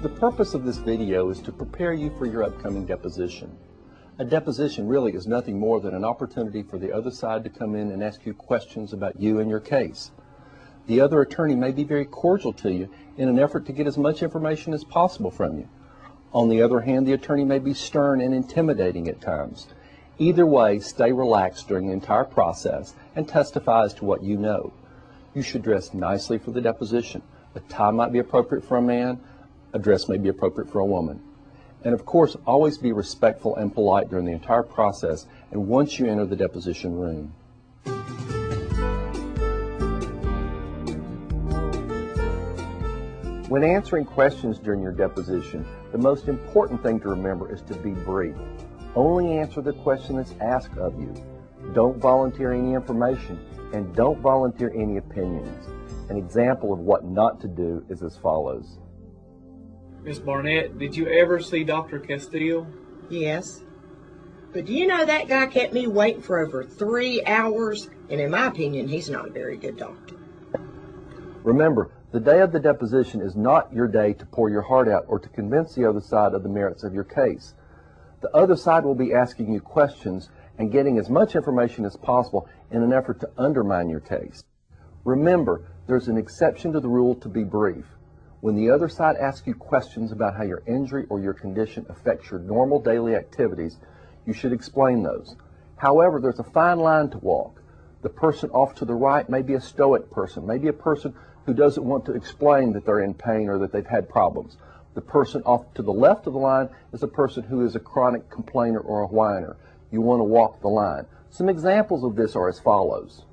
The purpose of this video is to prepare you for your upcoming deposition. A deposition really is nothing more than an opportunity for the other side to come in and ask you questions about you and your case. The other attorney may be very cordial to you in an effort to get as much information as possible from you. On the other hand, the attorney may be stern and intimidating at times. Either way, stay relaxed during the entire process and testify as to what you know. You should dress nicely for the deposition. A tie might be appropriate for a man. A dress may be appropriate for a woman. And of course, always be respectful and polite during the entire process and once you enter the deposition room. When answering questions during your deposition, the most important thing to remember is to be brief. Only answer the question that's asked of you. Don't volunteer any information and don't volunteer any opinions. An example of what not to do is as follows. Miss Barnett, did you ever see Dr. Castile? Yes. But do you know that guy kept me waiting for over 3 hours? And in my opinion, he's not a very good doctor. Remember, the day of the deposition is not your day to pour your heart out or to convince the other side of the merits of your case. The other side will be asking you questions and getting as much information as possible in an effort to undermine your case. Remember, there's an exception to the rule to be brief. When the other side asks you questions about how your injury or your condition affects your normal daily activities, you should explain those. However, there's a fine line to walk. The person off to the right may be a stoic person, maybe a person who doesn't want to explain that they're in pain or that they've had problems. The person off to the left of the line is a person who is a chronic complainer or a whiner. You want to walk the line. Some examples of this are as follows.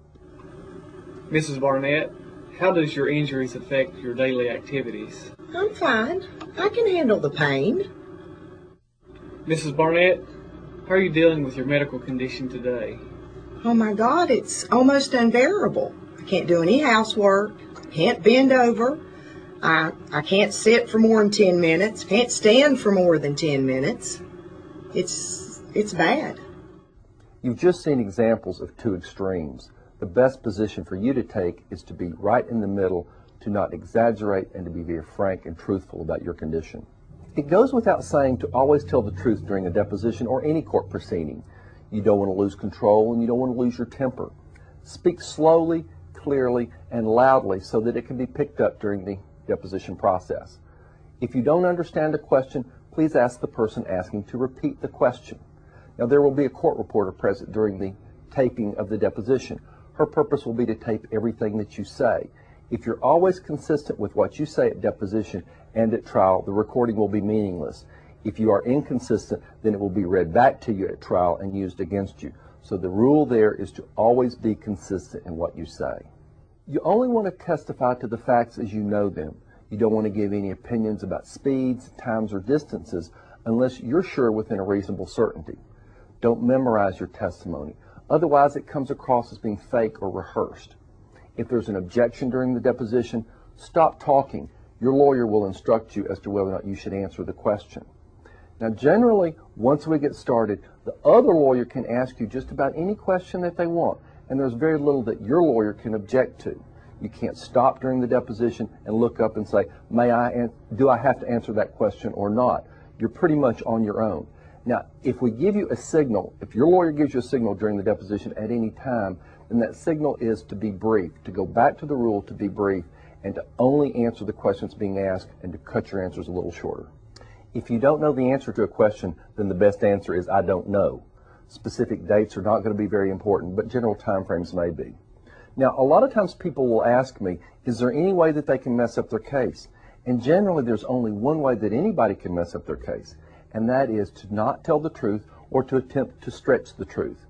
Mrs. Barnett, how does your injuries affect your daily activities? I'm fine. I can handle the pain. Mrs. Barnett, how are you dealing with your medical condition today? Oh my God, it's almost unbearable. I can't do any housework. Can't bend over. I can't sit for more than 10 minutes. Can't stand for more than 10 minutes. It's bad. You've just seen examples of two extremes. The best position for you to take is to be right in the middle, to not exaggerate, and to be very frank and truthful about your condition. It goes without saying to always tell the truth during a deposition or any court proceeding. You don't want to lose control and you don't want to lose your temper. Speak slowly, clearly, and loudly so that it can be picked up during the deposition process. If you don't understand a question, please ask the person asking to repeat the question. Now, there will be a court reporter present during the taping of the deposition. Her purpose will be to tape everything that you say. If you're always consistent with what you say at deposition and at trial, the recording will be meaningless. If you are inconsistent, then it will be read back to you at trial and used against you. So the rule there is to always be consistent in what you say. You only want to testify to the facts as you know them. You don't want to give any opinions about speeds, times, or distances unless you're sure within a reasonable certainty. Don't memorize your testimony. Otherwise, it comes across as being fake or rehearsed. If there's an objection during the deposition, stop talking. Your lawyer will instruct you as to whether or not you should answer the question. Now, generally, once we get started, the other lawyer can ask you just about any question that they want, and there's very little that your lawyer can object to. You can't stop during the deposition and look up and say, do I have to answer that question or not? You're pretty much on your own. Now, if we give you a signal, if your lawyer gives you a signal during the deposition at any time, then that signal is to be brief, to go back to the rule to be brief, and to only answer the questions being asked and to cut your answers a little shorter. If you don't know the answer to a question, then the best answer is, I don't know. Specific dates are not going to be very important, but general time frames may be. Now, a lot of times people will ask me, is there any way that they can mess up their case? And generally, there's only one way that anybody can mess up their case, and that is to not tell the truth or to attempt to stretch the truth.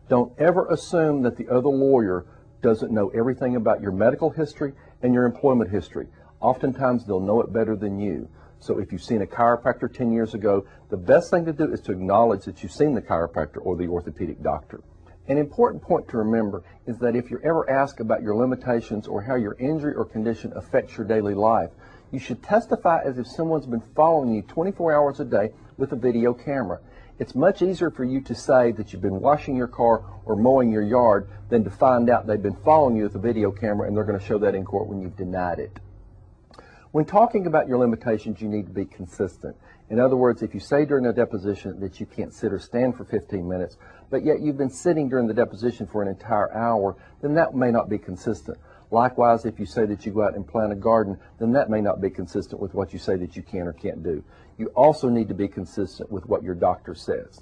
Don't ever assume that the other lawyer doesn't know everything about your medical history and your employment history. Oftentimes, they'll know it better than you. So if you've seen a chiropractor 10 years ago, the best thing to do is to acknowledge that you've seen the chiropractor or the orthopedic doctor. An important point to remember is that if you're ever asked about your limitations or how your injury or condition affects your daily life, you should testify as if someone's been following you 24 hours a day with a video camera. It's much easier for you to say that you've been washing your car or mowing your yard than to find out they've been following you with a video camera and they're going to show that in court when you've denied it. When talking about your limitations, you need to be consistent. In other words, if you say during a deposition that you can't sit or stand for 15 minutes, but yet you've been sitting during the deposition for an entire hour, then that may not be consistent. Likewise, if you say that you go out and plant a garden, then that may not be consistent with what you say that you can or can't do. You also need to be consistent with what your doctor says.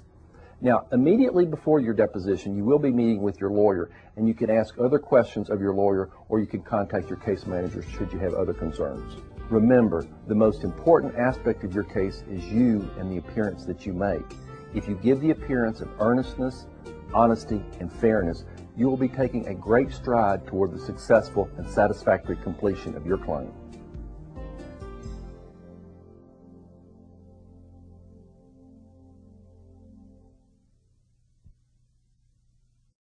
Now, immediately before your deposition, you will be meeting with your lawyer, and you can ask other questions of your lawyer, or you can contact your case manager should you have other concerns. Remember, the most important aspect of your case is you and the appearance that you make. If you give the appearance of earnestness, honesty, and fairness, you will be taking a great stride toward the successful and satisfactory completion of your claim.